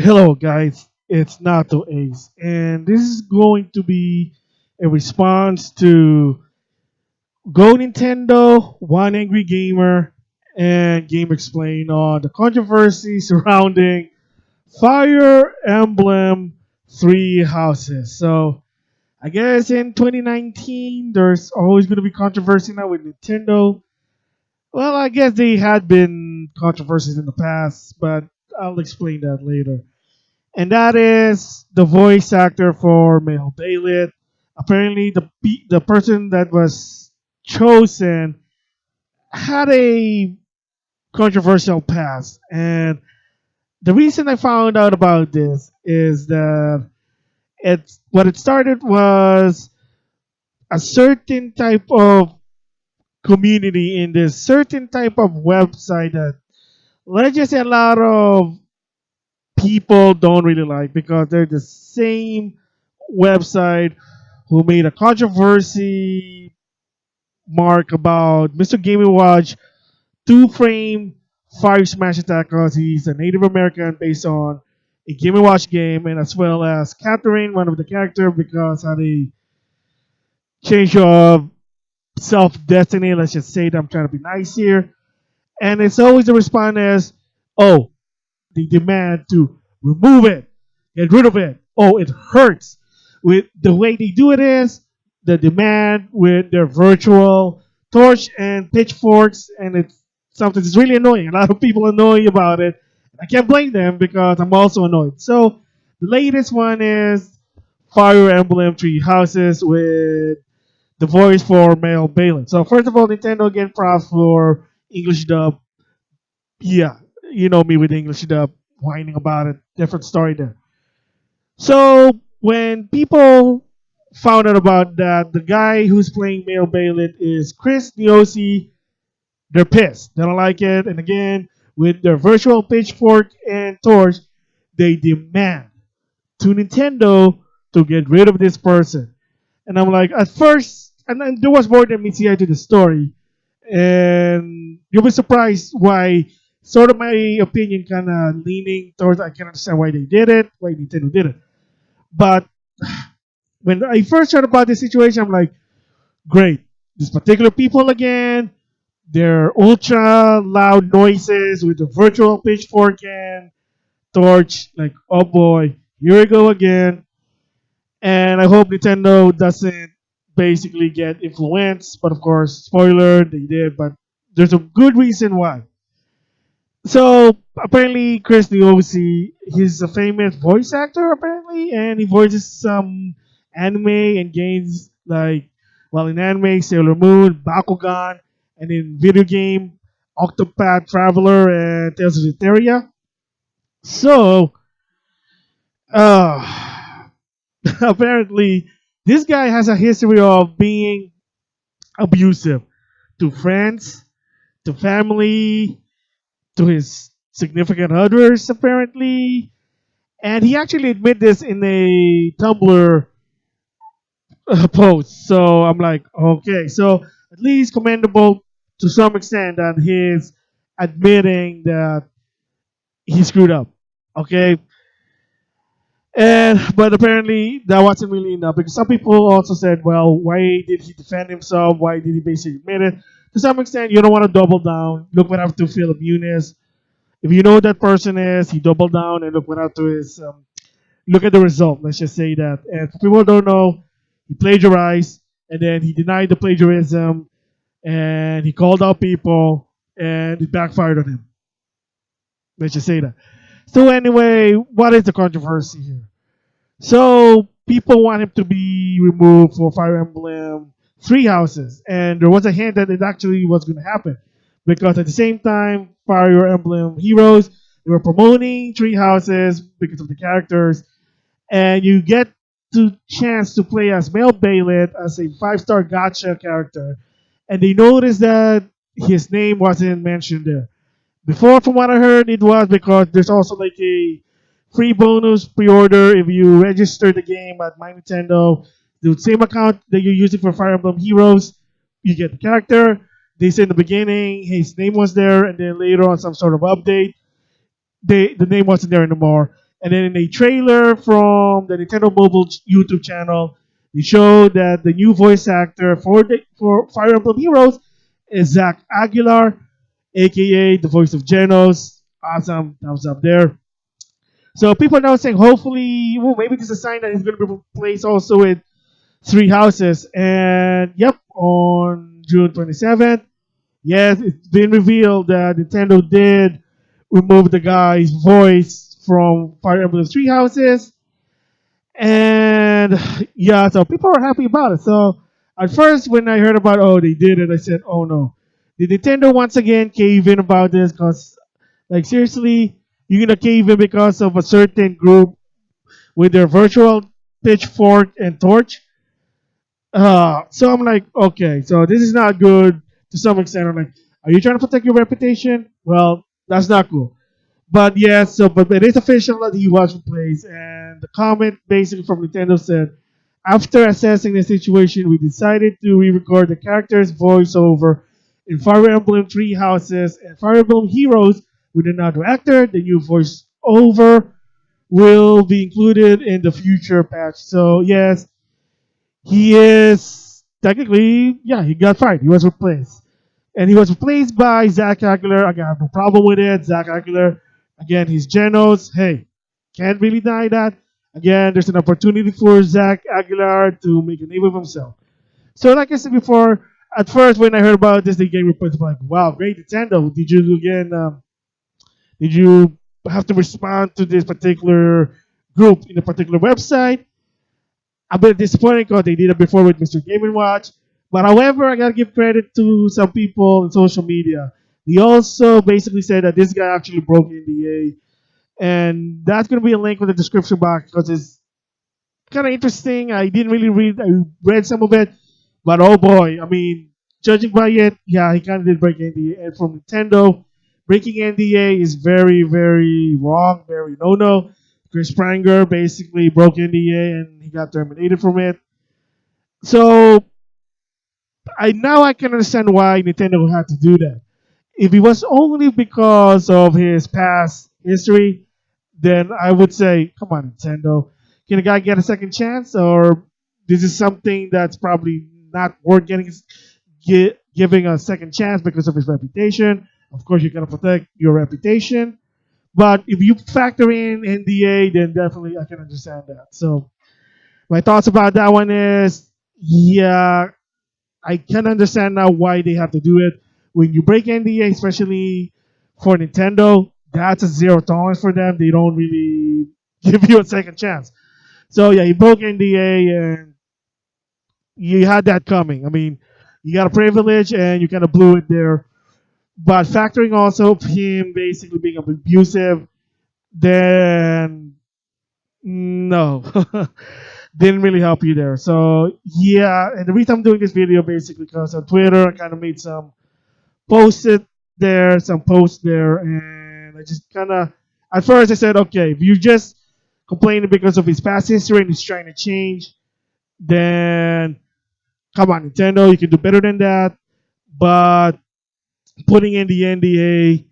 Hello, guys. It's NautoAce, and this is going to be a response to GoNintendo, One Angry Gamer, and Gamexplain on the controversy surrounding Fire Emblem Three Houses. So, I guess in 2019, there's always going to be controversy now with Nintendo. Well, I guess they had been controversies in the past, but I'll explain that later. And that is the voice actor for male Byleth. Apparently, the person that was chosen had a controversial past, and the reason I found out about this is that it started was a certain type of community in this certain type of website that, let's just say, a lot of people don't really like because they're the same website who made a controversy mark about Mr. Game and Watch Two Frame Fire Smash Attack because he's a Native American based on a Game and Watch game, and as well as Catherine, one of the characters, because had a change of self destiny. Let's just say that I'm trying to be nice here, and it's always the response is, "Oh, they demand to remove it, get rid of it. Oh, it hurts." With the way they do it is the demand with their virtual torch and pitchforks, and it's something that's really annoying. A lot of people are annoyed about it. I can't blame them because I'm also annoyed. So the latest one is Fire Emblem Three Houses with the voice for male Balin. So first of all, Nintendo again props for English dub. Yeah, you know me with English dub, whining about it. Different story there. So when people found out about that, the guy who's playing male Balin is Chris Niosi. They're pissed. They don't like it. And again, with their virtual pitchfork and torch, they demand to Nintendo to get rid of this person. And I'm like, at first, and then there was more than MCI to the story. And you'll be surprised why, sort of my opinion, kind of leaning towards I can understand why they did it, why Nintendo did it. But when I first heard about this situation, I'm like, great. These particular people again, their ultra loud noises with the virtual pitchfork and torch. Like, oh boy, here we go again. And I hope Nintendo doesn't basically get influenced. But of course, spoiler, they did. But there's a good reason why. So apparently, Chris Niosi, he's a famous voice actor apparently, and he voices some anime and games like, well, in anime, Sailor Moon, Bakugan, and in video game, Octopath Traveler and Tales of Eteria. So, uh, apparently, this guy has a history of being abusive to friends, to family, to his significant others, apparently. And he actually admitted this in a Tumblr post. So I'm like, okay. So at least commendable to some extent that he's admitting that he screwed up. Okay. And but apparently that wasn't really enough because some people also said, well, why did he defend himself? Why did he basically admit it? To some extent, you don't want to double down. Look what happened to Philip Muniz. If you know who that person is, he doubled down and look what happened to his. Look at the result. Let's just say that. And for people who don't know, he plagiarized and then he denied the plagiarism and he called out people and it backfired on him. Let's just say that. So anyway, what is the controversy here? So people want him to be removed for Fire Emblem Three Houses, and there was a hint that it actually was going to happen because at the same time, Fire Emblem Heroes they were promoting Three Houses because of the characters, and you get to chance to play as Male Byleth as a five-star gotcha character, and they noticed that his name wasn't mentioned there. Before, from what I heard, it was because there's also like a free bonus pre-order if you register the game at My Nintendo. The same account that you're using for Fire Emblem Heroes, you get the character. They say in the beginning his name was there, and then later on some sort of update, the name wasn't there anymore. And then in a trailer from the Nintendo Mobile YouTube channel, they showed that the new voice actor for Fire Emblem Heroes is Zach Aguilar, aka the voice of Genos. Awesome, thumbs up there. So people are now saying, hopefully, well, maybe this is a sign that he's going to be replaced also with Three Houses. And yep, on June 27th, yes, it's been revealed that Nintendo did remove the guy's voice from Fire Emblem Three Houses. And yeah, so people are happy about it. So at first, when I heard about, oh, they did it, I said, oh no. Did Nintendo once again cave in about this? Because, like, seriously, you're going to cave in because of a certain group with their virtual pitchfork and torch? So I'm like, okay, so this is not good to some extent. I'm like, are you trying to protect your reputation? Well, that's not cool. But yes, but it is official that he was replaced. And the comment basically from Nintendo said, after assessing the situation, we decided to re-record the character's voiceover in Fire Emblem Three Houses and Fire Emblem Heroes with another actor. The new voiceover will be included in the future patch. So yes, he is technically, yeah, he got fired. He was replaced. And he was replaced by Zach Aguilar. Again, I have no problem with it. Zach Aguilar, again, he's Genos. Hey, can't really deny that. Again, there's an opportunity for Zach Aguilar to make a name of himself. So, like I said before, at first when I heard about this, the game reports, I'm like, wow, great Nintendo. Did you have to respond to this particular group in a particular website? A bit disappointing because they did it before with Mr. Game and Watch. But however, I gotta give credit to some people in social media. They also basically said that this guy actually broke NDA, and that's gonna be a link in the description box because it's kind of interesting. I didn't really read. I read some of it, but oh boy, I mean, judging by it, yeah, he kind of did break NDA. And from Nintendo, breaking NDA is very, very wrong, very no-no. Chris Pranger basically broke NDA and he got terminated from it. So I can understand why Nintendo had to do that. If it was only because of his past history, then I would say, come on, Nintendo, can a guy get a second chance, or this is something that's probably not worth giving a second chance because of his reputation. Of course, you gotta protect your reputation. But if you factor in NDA, then definitely I can understand that. So my thoughts about that one is, yeah, I can understand now why they have to do it. When you break NDA, especially for Nintendo, that's a zero tolerance for them. They don't really give you a second chance. So yeah, he broke NDA and you had that coming. I mean, you got a privilege and you kind of blew it there. But factoring also him basically being abusive, then no. Didn't really help you there. So yeah, and the reason I'm doing this video basically because on Twitter I kind of made some posts there, and I just kind of at first I said, okay, if you just complaining because of his past history and he's trying to change, then come on, Nintendo, you can do better than that. But putting in the NDA,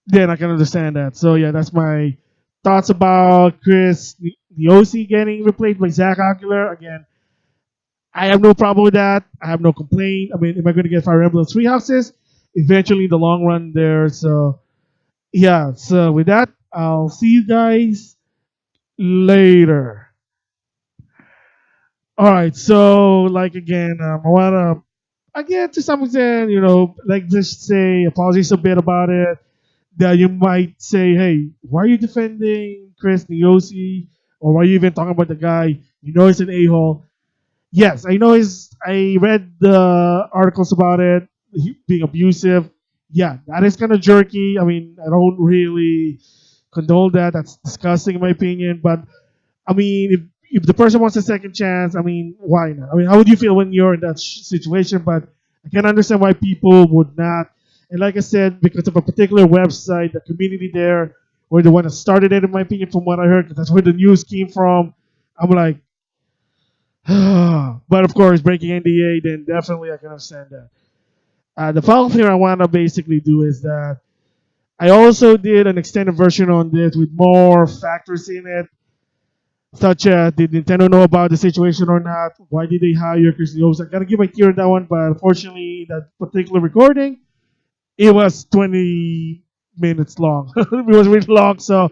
then I can understand that. So yeah, that's my thoughts about Chris the OC getting replaced by Zach Aguilar. Again, I have no problem with that. I have no complaint. I mean, am I going to get Fire Emblem Three Houses? Eventually, in the long run, there. So yeah. So with that, I'll see you guys later. All right. So like again, I wanna again to some extent, like just say apologies a bit about it. That you might say, hey, why are you defending Chris Niosi? Or why are you even talking about the guy? You know he's an a-hole. Yes, I know his. I read the articles about it, being abusive. Yeah, that is kind of jerky. I mean, I don't really condone that. That's disgusting in my opinion. But I mean, if the person wants a second chance, I mean, why not? I mean, how would you feel when you're in that situation? But I can understand why people would not. And like I said, because of a particular website, the community there, or the one that started it, in my opinion, from what I heard, 'cause that's where the news came from. I'm like, but of course, breaking NDA, then definitely I can understand that. The final thing I want to basically do is that I also did an extended version on this with more factors in it, such as did Nintendo know about the situation or not? Why did they hire Chris Lopes? I gotta give my theory on that one, but unfortunately, that particular recording, it was 20 minutes long. It was really long, so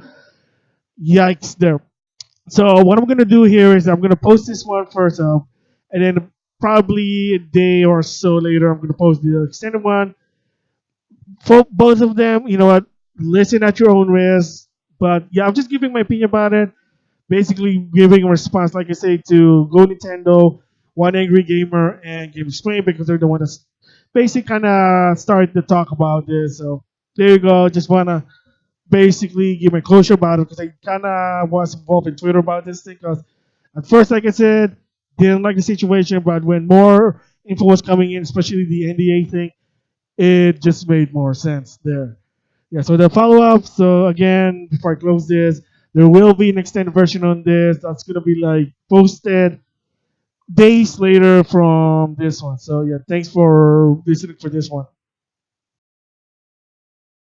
yikes there. So what I'm gonna do here is I'm gonna post this one first up, and then probably a day or so later, I'm gonna post the extended one for both of them. You know what? Listen at your own risk. But yeah, I'm just giving my opinion about it. Basically, giving a response, like I say, to Go Nintendo, One Angry Gamer, and Gamexplain because they're the one that's basically kind of started to talk about this. So there you go. Just wanna basically give my closure about it because I kind of was involved in Twitter about this thing. Because at first, like I said, didn't like the situation, but when more info was coming in, especially the NDA thing, it just made more sense there. Yeah, so the follow up. So again, before I close this, there will be an extended version on this that's gonna be like posted days later from this one. So yeah, thanks for listening for this one.